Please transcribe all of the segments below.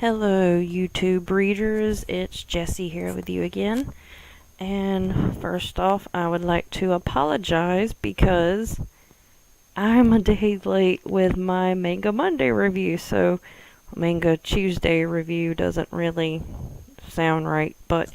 Hello, YouTube readers. It's Jessie here with you again. And first off, I would like to apologize because I'm a day late with my Manga Monday review. So, Manga Tuesday review doesn't really sound right. But,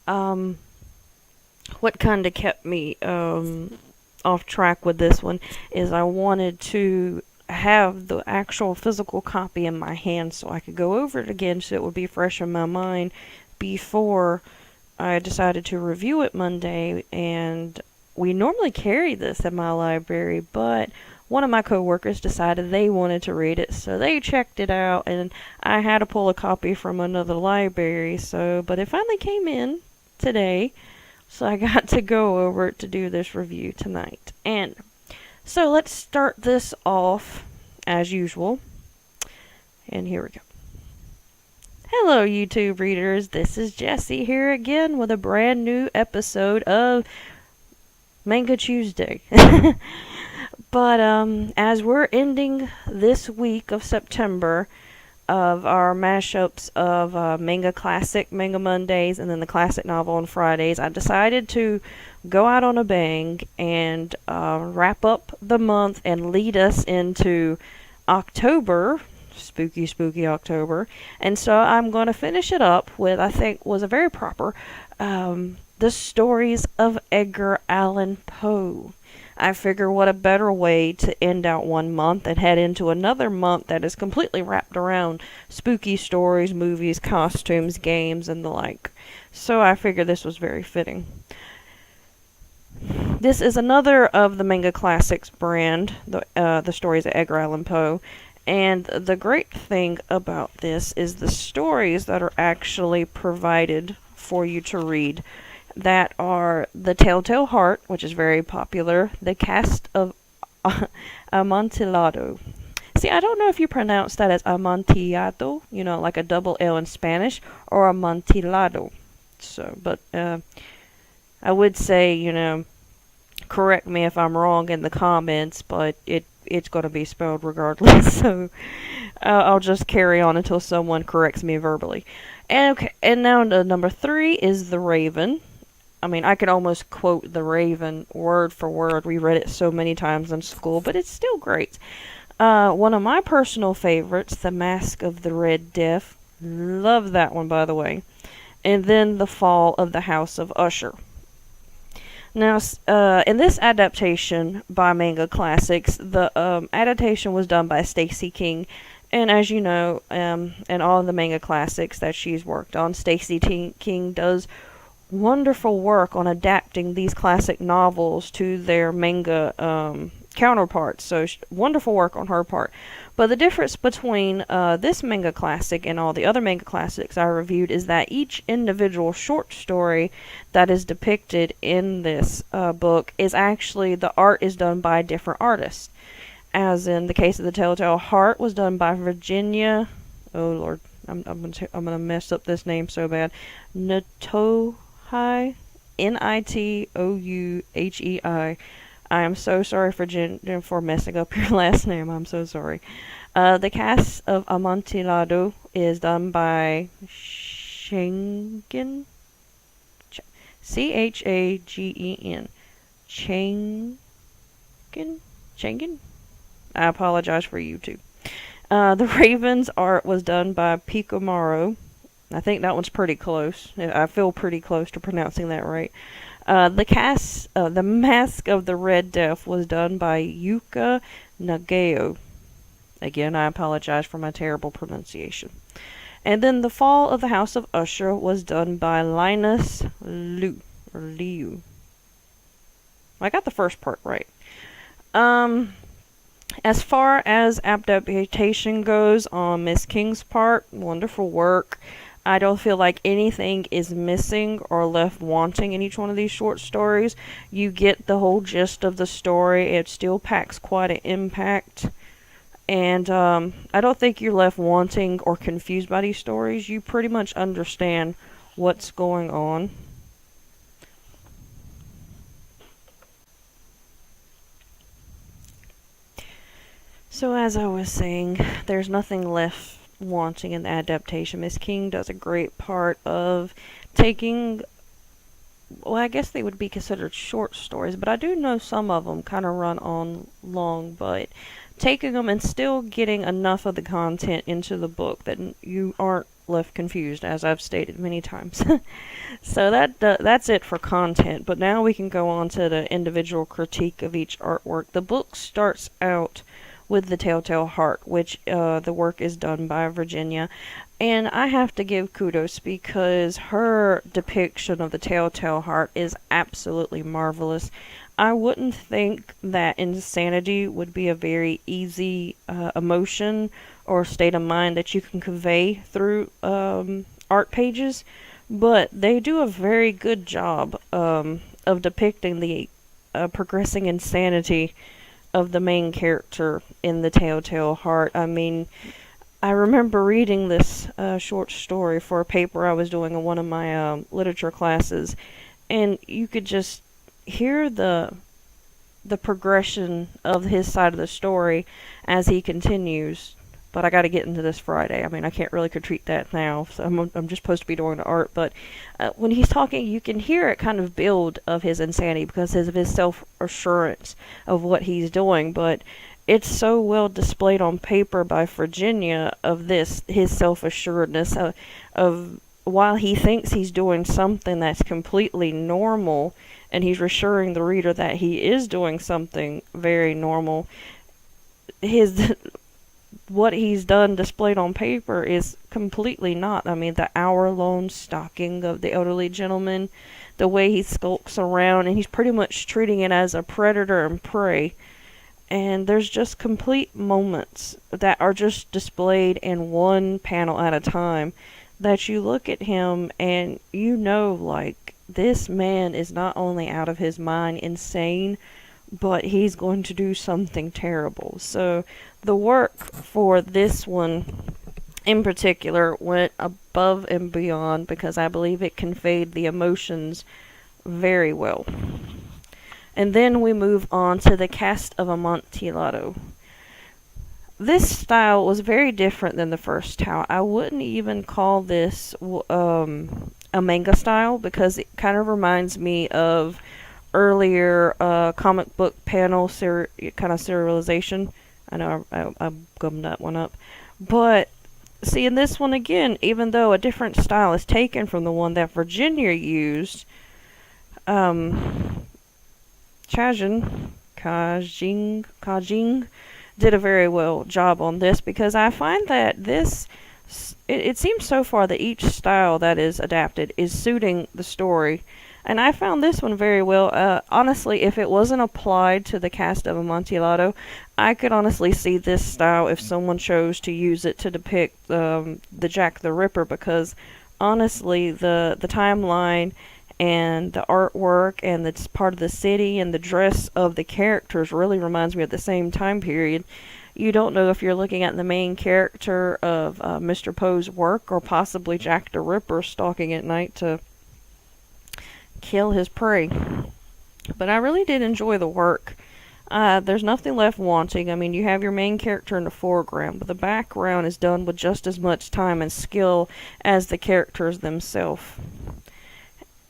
what kind of kept me off track with this one is I wanted to have the actual physical copy in my hand so I could go over it again so it would be fresh in my mind before I decided to review it Monday. And we normally carry this in my library, but one of my coworkers decided they wanted to read it, so they checked it out, and I had to pull a copy from another library. But it finally came in today, so I got to go over it to do this review tonight. And so let's start this off as usual. And here we go. Hello, YouTube readers. This is Jessie here again with a brand new episode of Manga Tuesday. But as we're ending this week of September of our mashups of Manga Classic, Manga Mondays, and then the Classic Novel on Fridays, I decided to go out on a bang and wrap up the month and lead us into October, spooky October. And so I'm going to finish it up with, I think was a very proper, the stories of Edgar Allan Poe. I figure what a better way to end out one month and head into another month that is completely wrapped around spooky stories, movies, costumes, games, and the like. So I figure this was very fitting. This is another of the Manga Classics brand, the stories of Edgar Allan Poe. And the great thing about this is the stories that are actually provided for you to read that are The Telltale Heart, which is very popular, the Cast of Amontillado. See, I don't know if you pronounce that as Amontillado, like a double L in Spanish, or Amontillado. But I would say, correct me if I'm wrong in the comments, but it's going to be spelled regardless. So I'll just carry on until someone corrects me verbally. And now number 3 is The Raven. I mean, I could almost quote The Raven word for word. We read it so many times in school, but it's still great. One of my personal favorites, The Mask of the Red Death. Love that one, by the way. And then The Fall of the House of Usher. Now, in this adaptation by Manga Classics, the adaptation was done by Stacey King. And as you know, in all of the Manga Classics that she's worked on, Stacey King does wonderful work on adapting these classic novels to their manga counterparts. So wonderful work on her part. But the difference between this Manga Classic and all the other Manga Classics I reviewed is that each individual short story that is depicted in this book is actually, the art is done by different artists. As in the case of The Telltale Heart was done by Virginia, oh Lord, I'm gonna mess up this name so bad, Nitohei, Nitouhei. I am so sorry for messing up your last name. I'm so sorry. The Cast of Amontillado is done by Chagen. Chagen. Chagen? I apologize for YouTube. The Raven's art was done by Picomaro. I think that one's pretty close. I feel pretty close to pronouncing that right. The Mask of the Red Death was done by Yuka Nagao. Again, I apologize for my terrible pronunciation. And then The Fall of the House of Usher was done by Linus Liu. I got the first part right. As far as adaptation goes on Miss King's part, wonderful work. I don't feel like anything is missing or left wanting in each one of these short stories. You get the whole gist of the story. It still packs quite an impact. And I don't think you're left wanting or confused by these stories. You pretty much understand what's going on. So as I was saying, there's nothing left wanting in the adaptation. Miss King does a great part of taking, well, I guess they would be considered short stories, but I do know some of them kind of run on long, but taking them and still getting enough of the content into the book that you aren't left confused, as I've stated many times. So that's it for content, but now we can go on to the individual critique of each artwork. The book starts out with the Telltale Heart, which the work is done by Virginia. And I have to give kudos because her depiction of the Telltale Heart is absolutely marvelous. I wouldn't think that insanity would be a very easy emotion or state of mind that you can convey through art pages, but they do a very good job of depicting the progressing insanity of the main character in the Telltale Heart. I mean, I remember reading this short story for a paper I was doing in one of my literature classes, and you could just hear the progression of his side of the story as he continues. But I got to get into this Friday. I mean, I can't really critique that now, so I'm just supposed to be doing the art. But when he's talking, you can hear it kind of build of his insanity because of his self-assurance of what he's doing. But it's so well displayed on paper by Virginia of this, his self-assuredness of while he thinks he's doing something that's completely normal, and he's reassuring the reader that he is doing something very normal, his what he's done displayed on paper is completely not. I mean, the hour-long stalking of the elderly gentleman, the way he skulks around, and he's pretty much treating it as a predator and prey. And there's just complete moments that are just displayed in one panel at a time that you look at him and you know, like, this man is not only out of his mind insane, but he's going to do something terrible. So the work for this one in particular went above and beyond because I believe it conveyed the emotions very well. And then we move on to the Cast of Amontillado. This style was very different than the first style. I wouldn't even call this a manga style because it kind of reminds me of earlier comic book panel kind of serialization. I know I gummed that one up. But see, in this one again, even though a different style is taken from the one that Virginia used, Kajing did a very well job on this because I find that it seems so far that each style that is adapted is suiting the story. And I found this one very well. Honestly, if it wasn't applied to the Cast of Amontillado, I could honestly see this style if someone chose to use it to depict the Jack the Ripper, because honestly, the timeline and the artwork and the part of the city and the dress of the characters really reminds me of the same time period. You don't know if you're looking at the main character of Mr. Poe's work or possibly Jack the Ripper stalking at night to kill his prey. But I really did enjoy the work. There's nothing left wanting. I mean, you have your main character in the foreground, but the background is done with just as much time and skill as the characters themselves.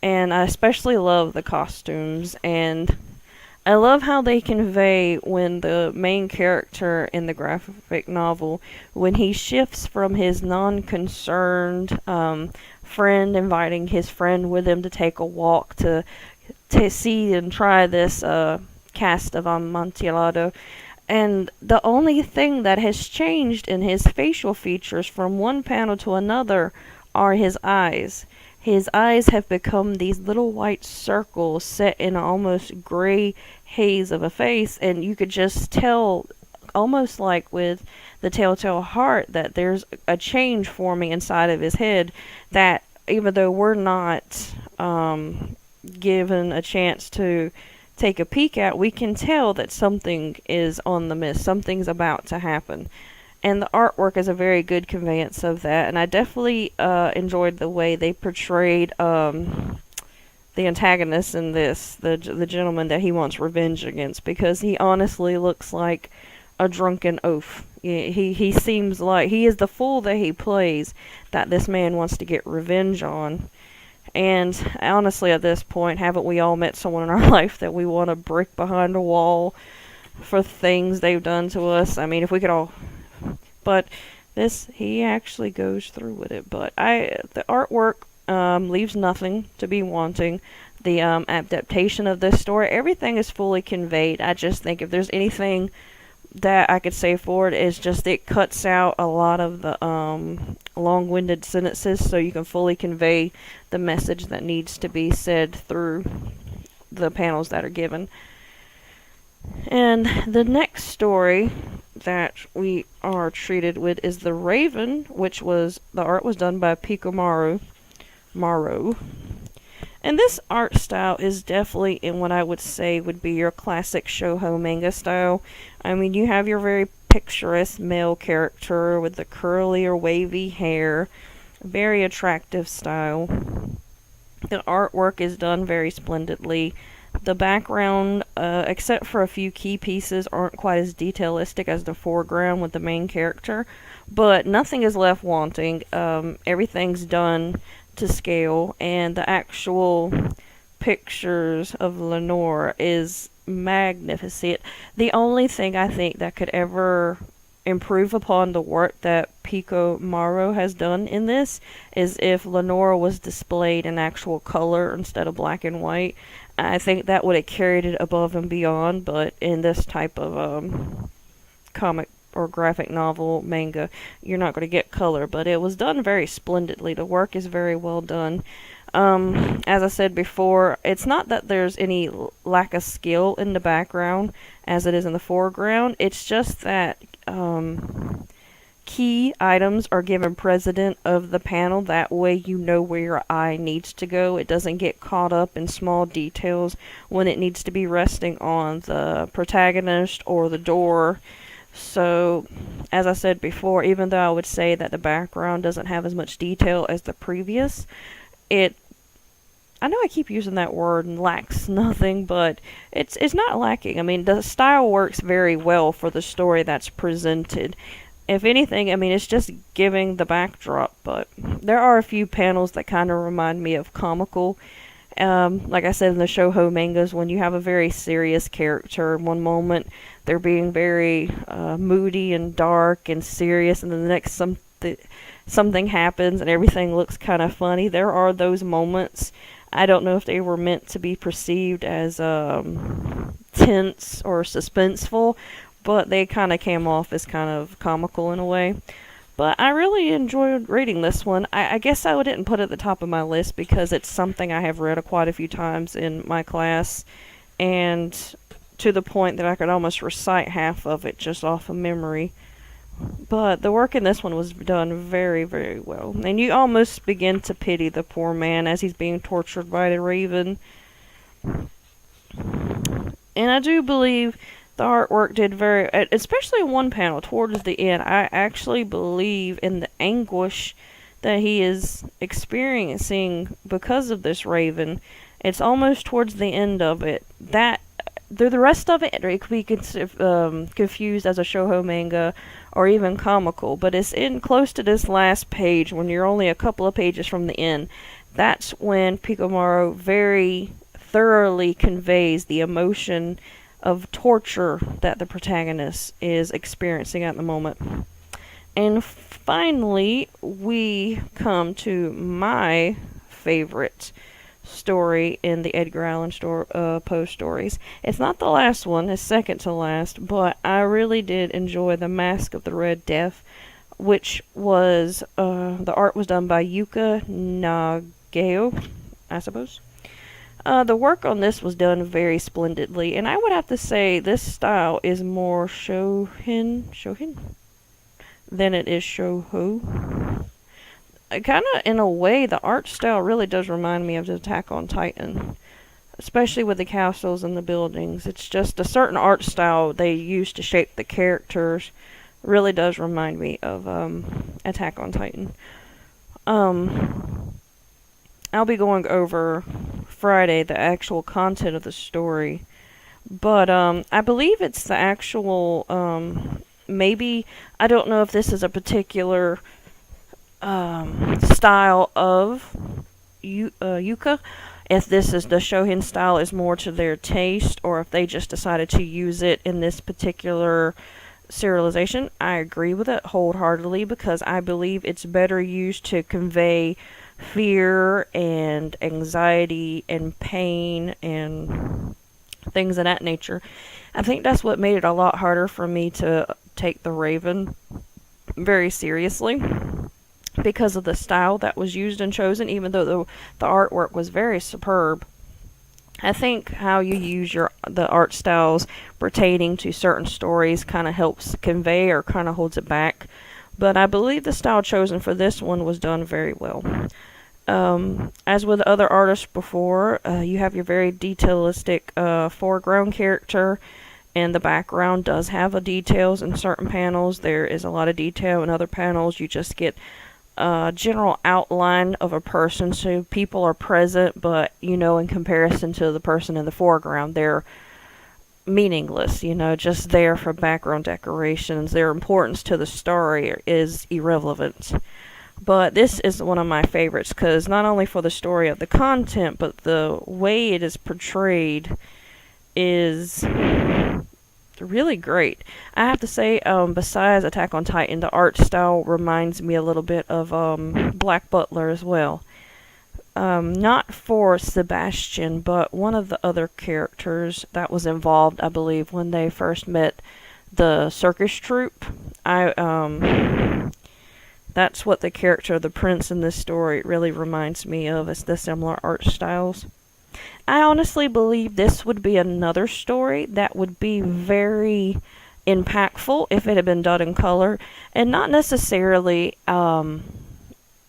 And I especially love the costumes, and I love how they convey when the main character in the graphic novel, when he shifts from his non-concerned friend inviting his friend with him to take a walk to see and try this Cast of Amontillado, and the only thing that has changed in his facial features from one panel to another are his eyes. His eyes have become these little white circles set in an almost gray haze of a face, and you could just tell, almost like with the Telltale Heart, that there's a change forming inside of his head that, even though we're not given a chance to take a peek at, we can tell that something is on the mist, something's about to happen. And the artwork is a very good conveyance of that. And I definitely enjoyed the way they portrayed the antagonist in this, the gentleman that he wants revenge against, because he honestly looks like a drunken oaf. He seems like he is the fool that he plays, that this man wants to get revenge on. And honestly, at this point, haven't we all met someone in our life that we want to brick behind a wall for things they've done to us? I mean, if we could all... But this, he actually goes through with it. But the artwork leaves nothing to be wanting. The adaptation of this story, everything is fully conveyed. I just think if there's anything that I could say for it, is just it cuts out a lot of the long-winded sentences, so you can fully convey the message that needs to be said through the panels that are given. And the next story that we are treated with is The Raven, which was, the art was done by Pico Maro. And this art style is definitely in what I would say would be your classic shoujo manga style. I mean, you have your very picturesque male character with the curly or wavy hair, very attractive style. The artwork is done very splendidly. The background, except for a few key pieces, aren't quite as detailistic as the foreground with the main character, but nothing is left wanting. Everything's done to scale, and the actual pictures of Lenore is magnificent. The only thing I think that could ever improve upon the work that Pico Maro has done in this is if Lenore was displayed in actual color instead of black and white. I think that would have carried it above and beyond, but in this type of comic or graphic novel manga, you're not going to get color, but it was done very splendidly. The work is very well done. As I said before, it's not that there's any lack of skill in the background as it is in the foreground. It's just that key items are given precedent of the panel. That way you know where your eye needs to go. It doesn't get caught up in small details when it needs to be resting on the protagonist or the door. So, as I said before, even though I would say that the background doesn't have as much detail as the previous, I know I keep using that word and lacks nothing, but it's not lacking. I mean, the style works very well for the story that's presented. If anything, I mean, it's just giving the backdrop, but there are a few panels that kind of remind me of comical. Like I said in the shoujo mangas, when you have a very serious character, one moment they're being very moody and dark and serious, and then the next something happens and everything looks kind of funny. There are those moments. I don't know if they were meant to be perceived as tense or suspenseful, but they kind of came off as kind of comical in a way. But I really enjoyed reading this one. I guess I didn't put it at the top of my list because it's something I have read quite a few times in my class, and to the point that I could almost recite half of it just off of memory. But the work in this one was done very, very well. And you almost begin to pity the poor man as he's being tortured by the Raven. And I do believe the artwork did very... Especially in one panel towards the end, I actually believe in the anguish that he is experiencing because of this Raven. It's almost towards the end of it. The rest of it could be confused as a shoujo manga or even comical, but it's in close to this last page when you're only a couple of pages from the end. That's when Pico Maro very thoroughly conveys the emotion of torture that the protagonist is experiencing at the moment. And finally, we come to my favorite story in the Edgar Allan Poe stories. It's not the last one, it's second to last, but I really did enjoy The Mask of the Red Death, which was, the art was done by Yuka Nagao, I suppose. The work on this was done very splendidly, and I would have to say this style is more shohin than it is shoujo. Kind of, in a way, the art style really does remind me of the Attack on Titan, especially with the castles and the buildings. It's just a certain art style they use to shape the characters really does remind me of Attack on Titan. I'll be going over Friday the actual content of the story, but I believe it's the actual maybe, I don't know if this is a particular style of Yuka, if this is the Shohin style is more to their taste, or if they just decided to use it in this particular serialization. I agree with it wholeheartedly because I believe it's better used to convey fear and anxiety and pain and things of that nature. I think that's what made it a lot harder for me to take The Raven very seriously because of the style that was used and chosen, even though the artwork was very superb. I think how you use the art styles pertaining to certain stories kind of helps convey or kind of holds it back. But I believe the style chosen for this one was done very well. As with other artists before, you have your very detailistic foreground character, and the background does have a details in certain panels. There is a lot of detail in other panels. You just get a general outline of a person, so people are present, but in comparison to the person in the foreground, they're meaningless, just there for background decorations. Their importance to the story is irrelevant. But this is one of my favorites because not only for the story of the content, but the way it is portrayed is really great. I have to say, besides Attack on Titan, the art style reminds me a little bit of Black Butler as well. Not for Sebastian, but one of the other characters that was involved, I believe, when they first met the circus troupe. That's what the character of the prince in this story really reminds me of, is the similar art styles. I honestly believe this would be another story that would be very impactful if it had been done in color, and not necessarily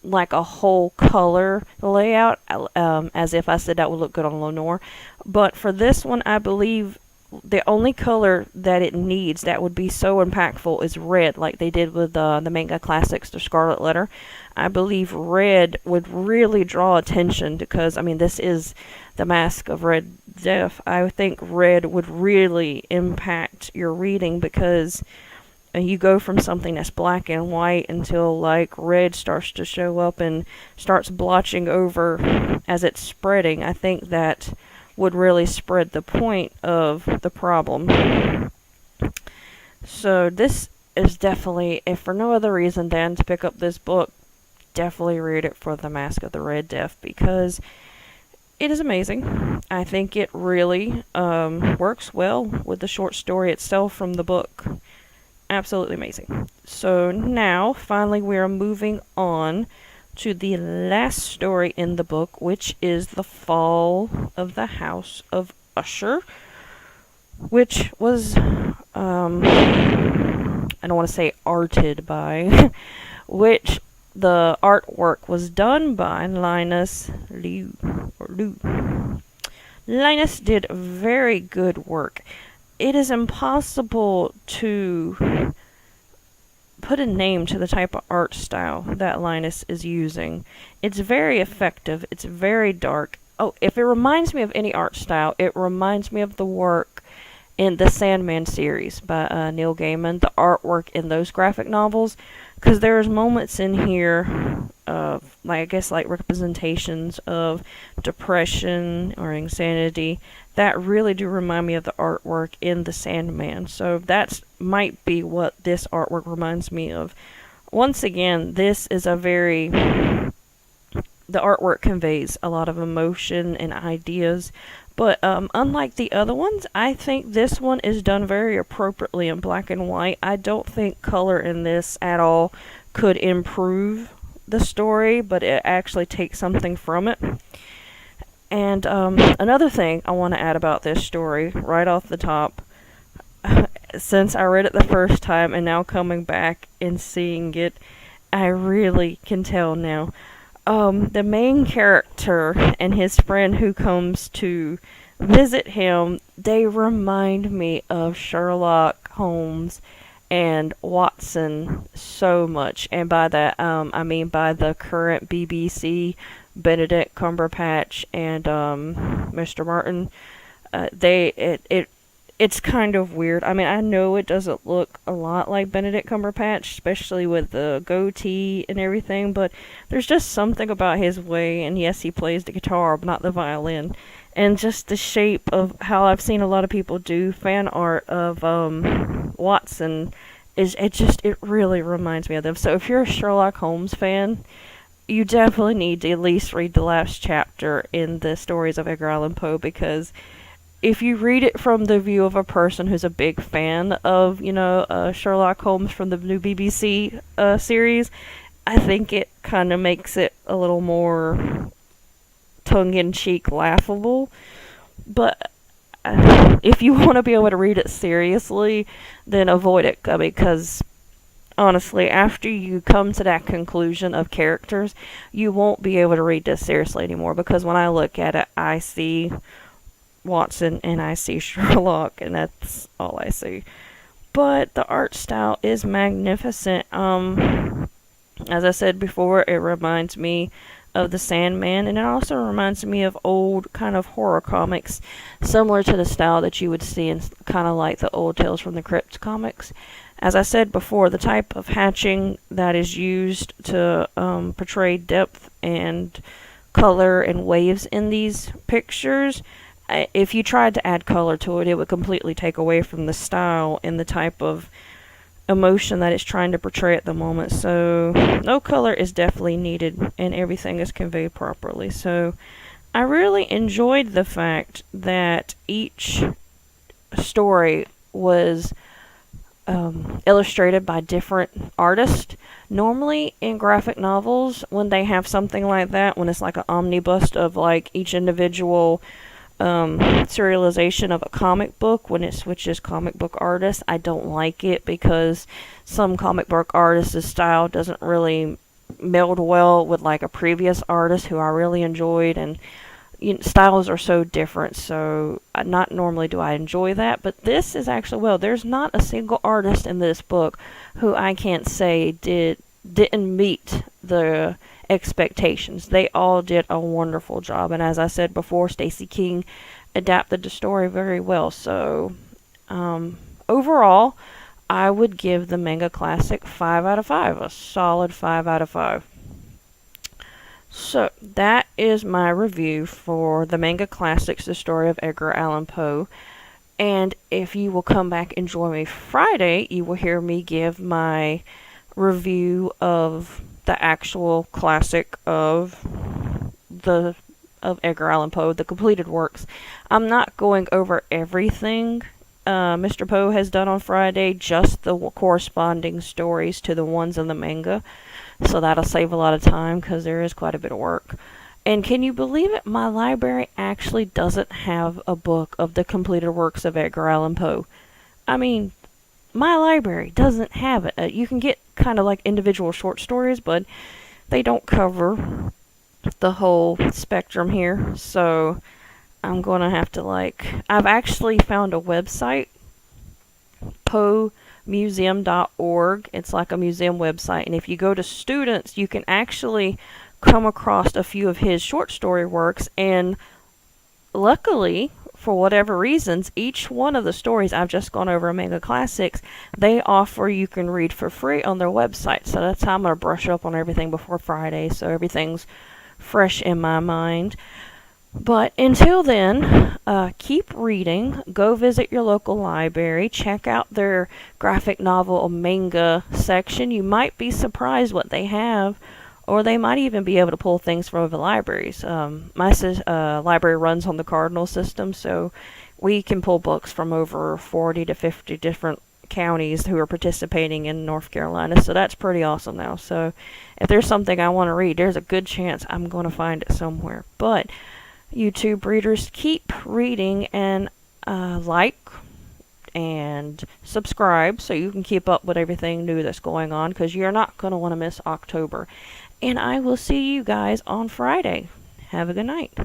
like a whole color layout, as if I said that would look good on Lenore. But for this one, I believe the only color that it needs that would be so impactful is red, like they did with the manga classics, The Scarlet Letter. I believe red would really draw attention because, this is the Mask of Red Death. I think red would really impact your reading because you go from something that's black and white until like red starts to show up and starts blotching over as it's spreading. I think that would really spread the point of the problem. So this is definitely, if for no other reason than to pick up this book, definitely read it for the Mask of the Red Death because it is amazing. I think it really works well with the short story itself from the book. Absolutely amazing. So now, finally, we are moving on to the last story in the book, which is The Fall of the House of Usher, which was, I don't want to say arted by, which the artwork was done by Linus Liu. Linus did very good work. It is impossible to put a name to the type of art style that Linus is using. It's very effective. It's very dark. Oh, if it reminds me of any art style, it reminds me of the work in the Sandman series by Neil Gaiman, the artwork in those graphic novels, because there's moments in here of, like representations of depression or insanity that really do remind me of the artwork in the Sandman. So that might be what this artwork reminds me of. Once again, this is the artwork conveys a lot of emotion and ideas. But unlike the other ones, I think this one is done very appropriately in black and white. I don't think color in this at all could improve the story, but it actually takes something from it. And another thing I want to add about this story, right off the top, since I read it the first time and now coming back and seeing it, I really can tell now. The main character and his friend who comes to visit him, they remind me of Sherlock Holmes and Watson so much. And by that, I mean by the current BBC, Benedict Cumberbatch and Mr. Martin. it's kind of weird. I mean, I know it doesn't look a lot like Benedict Cumberbatch, especially with the goatee and everything, but there's just something about his way, and yes, he plays the guitar, but not the violin. And just the shape of how I've seen a lot of people do fan art of Watson it really reminds me of them. So if you're a Sherlock Holmes fan, you definitely need to at least read the last chapter in the stories of Edgar Allan Poe, because if you read it from the view of a person who's a big fan of, Sherlock Holmes from the new BBC series, I think it kind of makes it a little more tongue-in-cheek laughable. But if you want to be able to read it seriously, then avoid it, because honestly, after you come to that conclusion of characters, you won't be able to read this seriously anymore, because when I look at it, I see Watson and I see Sherlock, and that's all I see. But the art style is magnificent. As I said before, it reminds me of the Sandman, and it also reminds me of old kind of horror comics, similar to the style that you would see in kind of like the old Tales from the Crypt comics. As I said before, the type of hatching that is used to portray depth and color and waves in these pictures, if you tried to add color to it, it would completely take away from the style and the type of emotion that it's trying to portray at the moment. So no color is definitely needed, and everything is conveyed properly. So I really enjoyed the fact that each story was illustrated by different artists. Normally in graphic novels, when they have something like that, when it's like an omnibus of like each individual serialization of a comic book, when it switches comic book artists, I don't like it, because some comic book artists' style doesn't really meld well with like a previous artist who I really enjoyed, and styles are so different, so not normally do I enjoy that. But this is actually, well, there's not a single artist in this book who I can't say didn't meet the expectations. They all did a wonderful job, and as I said before, Stacey King adapted the story very well. So overall, I would give the Manga Classic 5 out of 5, a solid 5 out of 5. So that is my review for the Manga Classics, the story of Edgar Allan Poe. And if you will come back and join me Friday, you will hear me give my review of the actual classic of Edgar Allan Poe, the completed works. I'm not going over everything Mr. Poe has done on Friday, just the corresponding stories to the ones in the manga. So that'll save a lot of time, because there is quite a bit of work. And can you believe it? My library actually doesn't have a book of the completed works of Edgar Allan Poe. I mean, my library doesn't have it. You can get kind of like individual short stories, but they don't cover the whole spectrum here. So I'm going to have to I've actually found a website, poemuseum.org. It's like a museum website, and if you go to students, you can actually come across a few of his short story works, and luckily, for whatever reasons, each one of the stories I've just gone over in Manga Classics, they offer you can read for free on their website. So that's how I'm going to brush up on everything before Friday, so everything's fresh in my mind. But until then, keep reading. Go visit your local library. Check out their graphic novel or manga section. You might be surprised what they have, or they might even be able to pull things from other libraries. My library runs on the Cardinal system, so we can pull books from over 40 to 50 different counties who are participating in North Carolina, so that's pretty awesome now. So if there's something I want to read, there's a good chance I'm going to find it somewhere. But YouTube readers, keep reading, and like and subscribe so you can keep up with everything new that's going on, because you're not going to want to miss October. And I will see you guys on Friday. Have a good night.